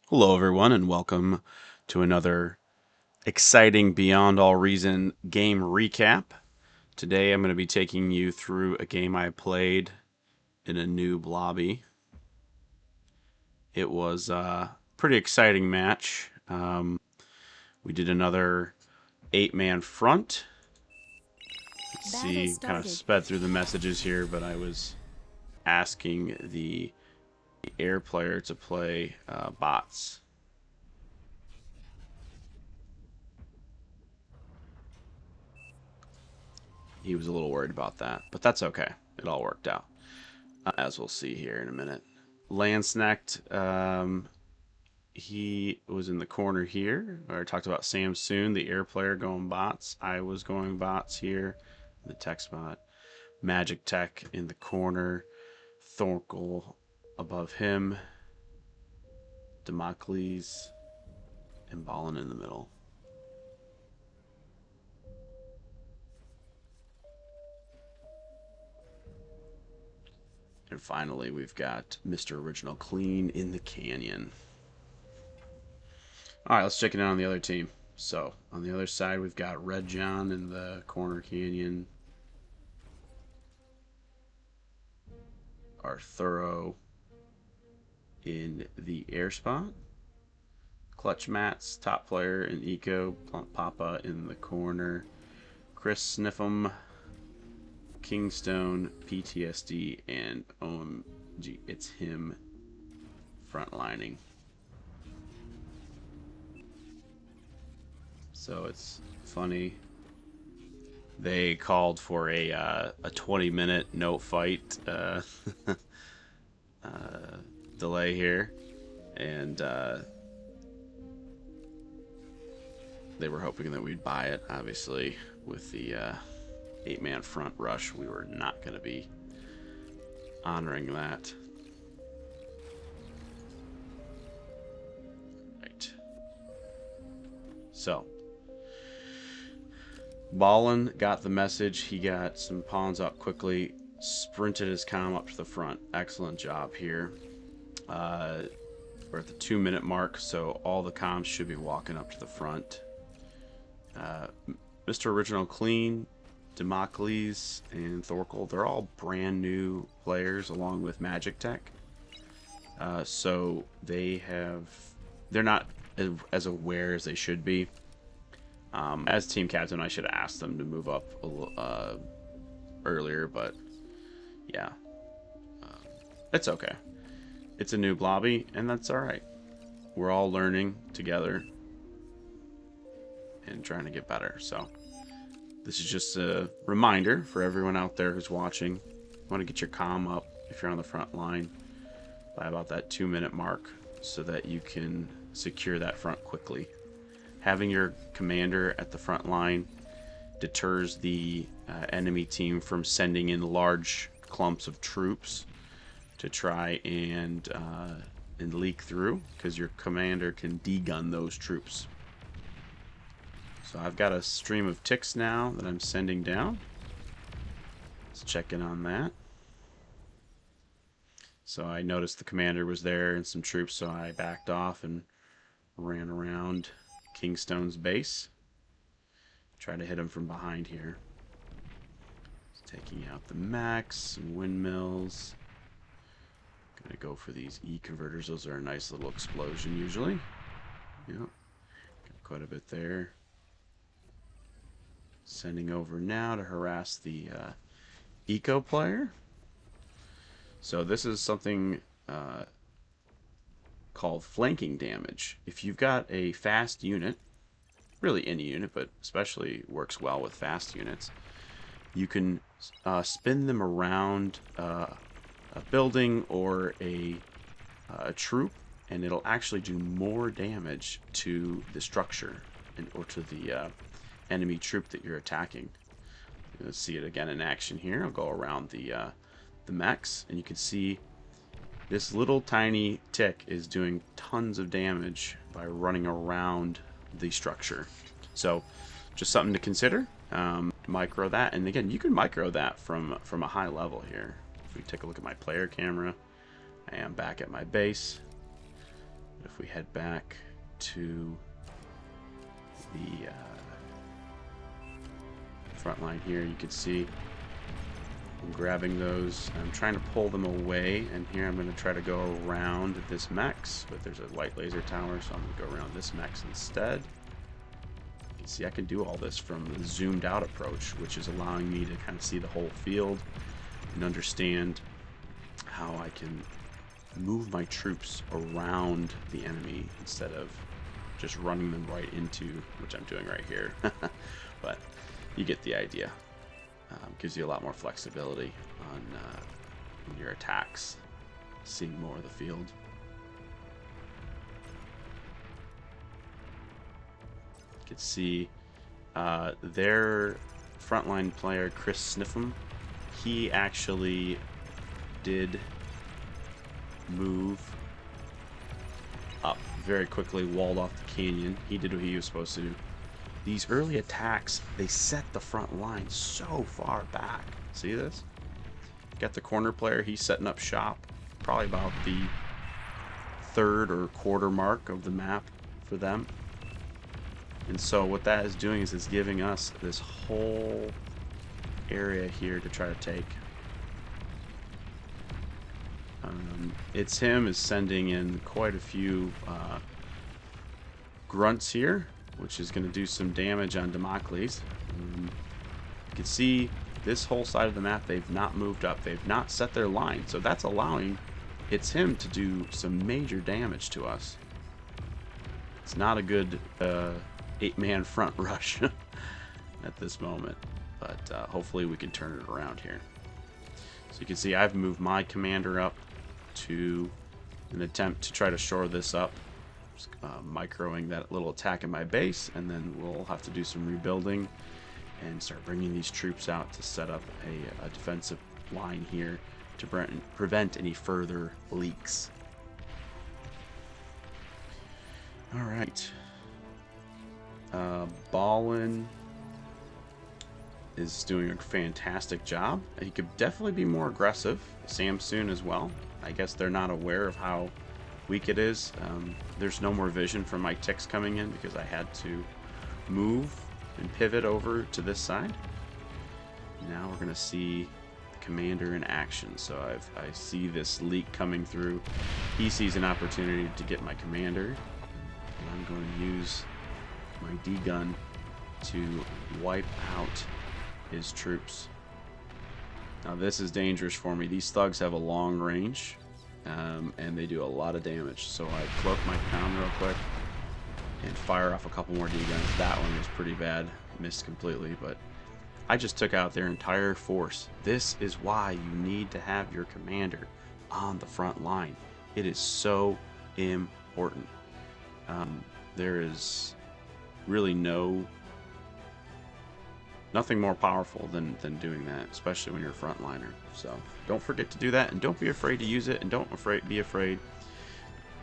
Hello, everyone, and welcome to another exciting Beyond All Reason game recap. Today, I'm going to be taking you through a game I played in a noob lobby. It was a pretty exciting match. We did another 8-man front. Let's Battle see, kind of started. sped through the messages here, but I was asking the air player to play bots. He was a little worried about that, but that's okay. It all worked out, as we'll see here in a minute. Landsnacked, he was in the corner here. I talked about Samsoon, the air player, going bots. I was going bots here, the tech spot. Magic Tech in the corner. Thorkel above him. Democles and Ballin in the middle. And finally, we've got Mr. Original Clean in the canyon. All right, let's check it out on the other team. So, on the other side, we've got Red John in the corner canyon. Arthuro in the air spot. Clutch Mats, top player in Eco. Plump Papa in the corner. Chris Sniffum, Kingstone, PTSD, and OMG. It's him frontlining. So it's funny. They called for a 20-minute no fight delay here, and they were hoping that we'd buy it. Obviously, with the 8-man front rush, we were not going to be honoring that. Right. So, Ballin got the message. He got some pawns up quickly, sprinted his comm up to the front. Excellent job here. We're at the 2-minute mark, so all the comms should be walking up to the front. Mr. Original Clean, Democles, and Thorkel, they're all brand new players along with Magic Tech. So they're not as aware as they should be. As team captain, I should have asked them to move up a little earlier, but yeah, it's okay. It's a noob lobby, and that's all right. We're all learning together and trying to get better. So this is just a reminder for everyone out there who's watching. You want to get your comm up if you're on the front line by about that 2-minute mark so that you can secure that front quickly. Having your commander at the front line deters the enemy team from sending in large clumps of troops to try and leak through, because your commander can degun those troops. So I've got a stream of ticks now that I'm sending down. Let's check in on that. So I noticed the commander was there and some troops, so I backed off and ran around Kingstone's base. Try to hit him from behind here. Taking out the mechs, some windmills. Gonna go for these E converters. Those are a nice little explosion usually. Yep. Got quite a bit there. Sending over now to harass the Eco player. So this is something called flanking damage. If you've got a fast unit, really any unit, but especially works well with fast units, you can spin them around a building or a troop, and it'll actually do more damage to the structure or to the enemy troop that you're attacking. Let's see it again in action here. I'll go around the mechs, and you can see this little tiny tick is doing tons of damage by running around the structure. So just something to consider. Micro that, and again, you can micro that from a high level here. If we take a look at my player camera, I am back at my base. If we head back to the front line here, you can see I'm grabbing those. I'm trying to pull them away, and here I'm going to try to go around this mechs, but there's a light laser tower, so I'm going to go around this mechs instead. You can see I can do all this from the zoomed out approach, which is allowing me to kind of see the whole field and understand how I can move my troops around the enemy instead of just running them right into, which I'm doing right here. But you get the idea. Gives you a lot more flexibility on your attacks, seeing more of the field. You can see their frontline player, Chris Sniffum, he actually did move up very quickly, walled off the canyon. He did what he was supposed to do. These early attacks, they set the front line so far back. See this? Got the corner player, he's setting up shop, probably about the third or quarter mark of the map for them. And so what that is doing is it's giving us this whole area here to try to take. It's him is sending in quite a few grunts here, which is going to do some damage on Damocles. You can see this whole side of the map, they've not moved up. They've not set their line, so that's allowing it's him to do some major damage to us. It's not a good 8-man front rush at this moment, but hopefully we can turn it around here. So you can see I've moved my commander up to an attempt to try to shore this up. Just, microing that little attack in my base, and then we'll have to do some rebuilding and start bringing these troops out to set up a defensive line here to prevent any further leaks. Alright. Ballin is doing a fantastic job. He could definitely be more aggressive. Samsoon as well. I guess they're not aware of how weak it is. There's no more vision from my ticks coming in because I had to move and pivot over to this side. Now we're going to see the commander in action. So I see this leak coming through. He sees an opportunity to get my commander. And I'm going to use my D-gun to wipe out his troops. Now this is dangerous for me. These thugs have a long range, and they do a lot of damage. So I cloak my comm real quick and fire off a couple more D-guns. That one was pretty bad. Missed completely, but I just took out their entire force. This is why you need to have your commander on the front line. It is so important. There is really nothing more powerful than doing that, especially when you're a frontliner. So don't forget to do that, and don't be afraid to use it, and don't be afraid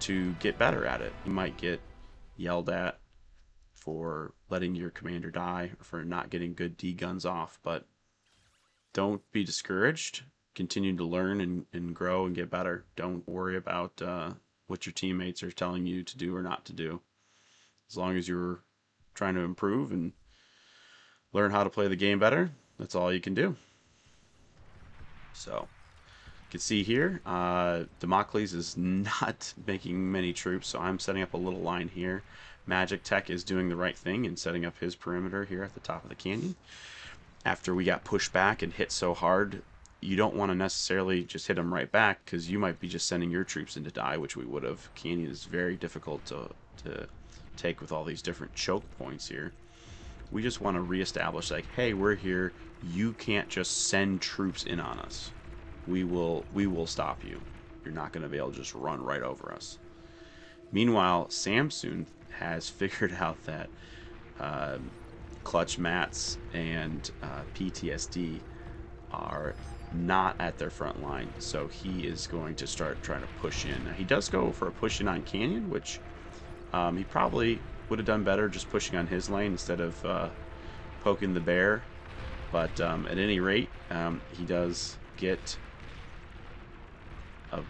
to get better at it. You might get yelled at for letting your commander die or for not getting good D-guns off, but don't be discouraged. Continue to learn and grow and get better. Don't worry about what your teammates are telling you to do or not to do. As long as you're trying to improve and learn how to play the game better, that's all you can do. So you can see here, Damocles is not making many troops, so I'm setting up a little line here. Magic Tech is doing the right thing and setting up his perimeter here at the top of the canyon. After we got pushed back and hit so hard, you don't want to necessarily just hit them right back, because you might be just sending your troops in to die, which we would have. Canyon is very difficult to take with all these different choke points here. We just want to reestablish, like, hey, we're here. You can't just send troops in on us. We will stop you. You're not going to be able to just run right over us. Meanwhile, Samsoon has figured out that Clutch Mats and PTSD are not at their front line, so he is going to start trying to push in. Now, he does go for a push in on Canyon, which he probably would have done better just pushing on his lane instead of poking the bear. But at any rate, he does get a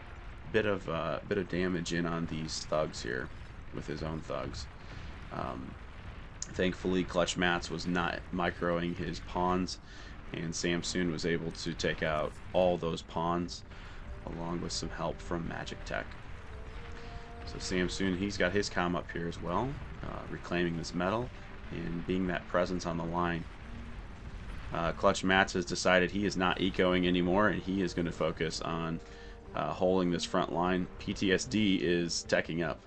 bit of damage in on these thugs here with his own thugs. Thankfully, Clutch Mats was not microing his pawns, and Samsoon was able to take out all those pawns, along with some help from Magic Tech. So Samsoon, he's got his comm up here as well, reclaiming this metal and being that presence on the line. Clutch Mats has decided he is not ecoing anymore, and he is going to focus on holding this front line. PTSD is teching up.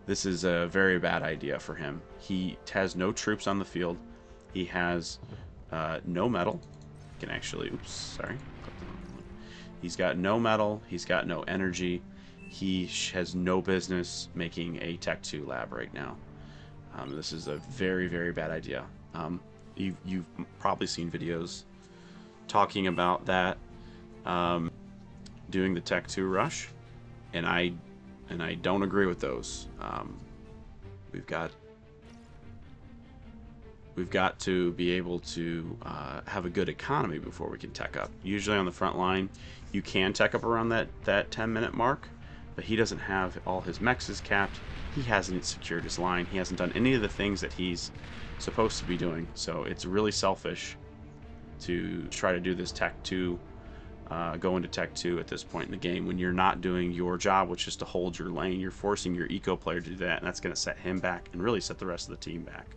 This is a very bad idea for him. He has no troops on the field. He has no metal. He can actually, oops, sorry. He's got no metal. He's got no energy. He has no business making a Tech 2 lab right now. This is a very, very bad idea. You've probably seen videos talking about that, doing the Tech 2 rush, and I don't agree with those. We've got to be able to have a good economy before we can tech up. Usually on the front line, you can tech up around that 10-minute mark, but he doesn't have all his mexes capped. He hasn't secured his line. He hasn't done any of the things that he's supposed to be doing. So it's really selfish to try to do this Tech 2, go into Tech 2 at this point in the game when you're not doing your job, which is to hold your lane. You're forcing your eco player to do that, and that's going to set him back and really set the rest of the team back.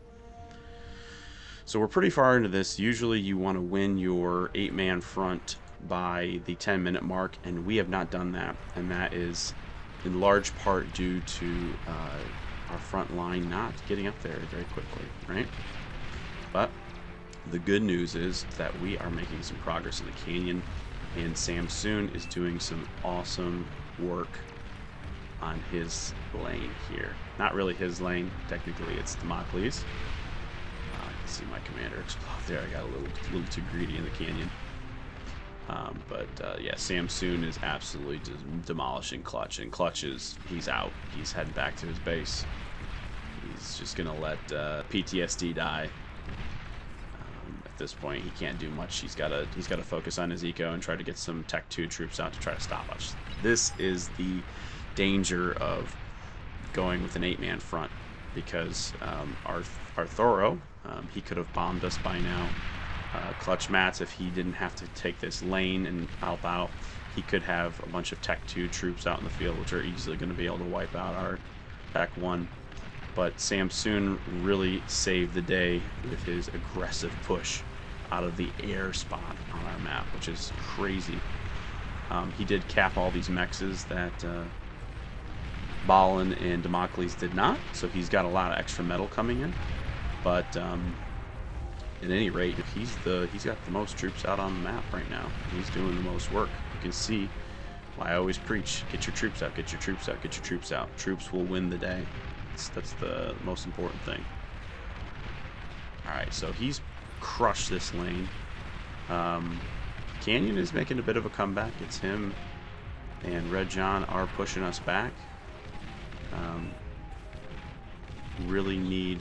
So we're pretty far into this. Usually you want to win your 8-man front by the 10-minute mark, and we have not done that, and that is in large part due to our front line not getting up there very quickly, right? But the good news is that we are making some progress in the canyon, and Samsoon is doing some awesome work on his lane here. Not really his lane, technically it's Damocles. I can see my commander explode there. I got a little too greedy in the canyon. Yeah, Samsoon is absolutely demolishing Clutch, and Clutch he's out. He's heading back to his base. He's just gonna let PTSD die. At this point, he can't do much. He's gotta focus on his eco and try to get some Tech 2 troops out to try to stop us. This is the danger of going with an 8-man front, because our Thoro, he could have bombed us by now. Clutch Mats, if he didn't have to take this lane and help out, he could have a bunch of Tech 2 troops out in the field, which are easily going to be able to wipe out our Tech 1. But Samsoon really saved the day with his aggressive push out of the air spot on our map, which is crazy. He did cap all these mexes that Balin and Damocles did not, so he's got a lot of extra metal coming in. But at any rate, he's got the most troops out on the map right now. He's doing the most work. You can see why I always preach: get your troops out, get your troops out, get your troops out. Troops will win the day. That's the most important thing. Alright, so he's crushed this lane. Canyon is making a bit of a comeback. It's him and Red John are pushing us back. Really need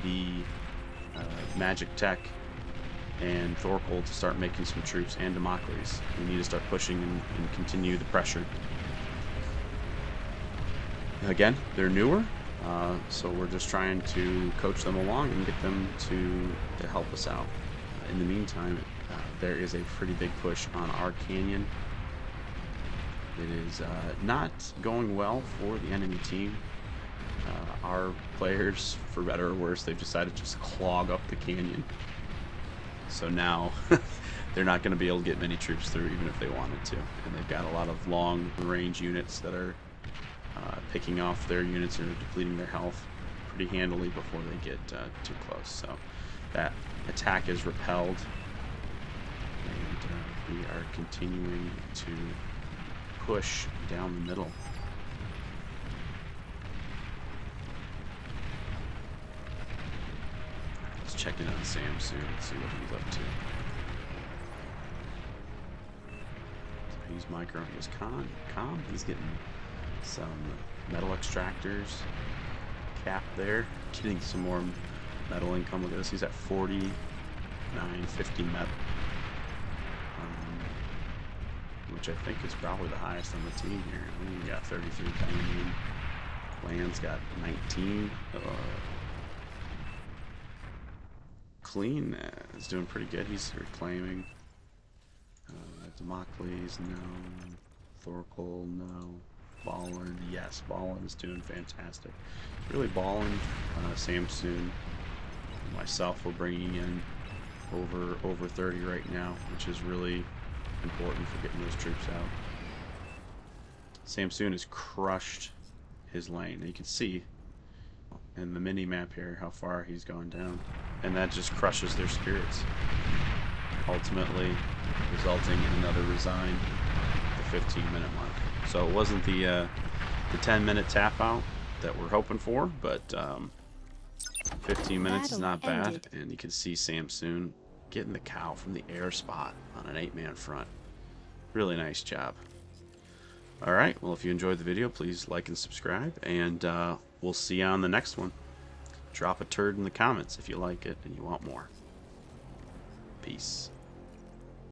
the Magic Tech and Thorkel to start making some troops, and Damocles. We need to start pushing and continue the pressure. Again, they're newer, so we're just trying to coach them along and get them to help us out. In the meantime, there is a pretty big push on our canyon. It is not going well for the enemy team. Our players, for better or worse, they've decided to just clog up the canyon. So now they're not going to be able to get many troops through, even if they wanted to. And they've got a lot of long-range units that are picking off their units and depleting their health pretty handily before they get too close. So that attack is repelled, and we are continuing to push down the middle. Let's check in on Samsoon and see what he's up to. So he's microing his comm. He's getting some metal extractors capped there, getting some more metal income. Look at this, he's at 49.50 metal, which I think is probably the highest on the team here. I mean, you got 33 diamond. Land's got 19. Clean is doing pretty good. He's reclaiming. Democles, no. Thorkel, no. Ballin, yes. Ballin is doing fantastic. Really balling. Samsoon, myself, we're bringing in over 30 right now, which is really important for getting those troops out. Samsoon has crushed his lane. You can see in the mini map here how far he's gone down, and that just crushes their spirits, ultimately resulting in another resign at the 15-minute mark. So it wasn't the 10-minute tap out that we're hoping for, but 15 minutes is not bad. And you can see Samsoon getting the cow from the air spot on an 8-man front. Really nice job. Alright, well, if you enjoyed the video, please like and subscribe, and we'll see you on the next one. Drop a turd in the comments if you like it and you want more. Peace.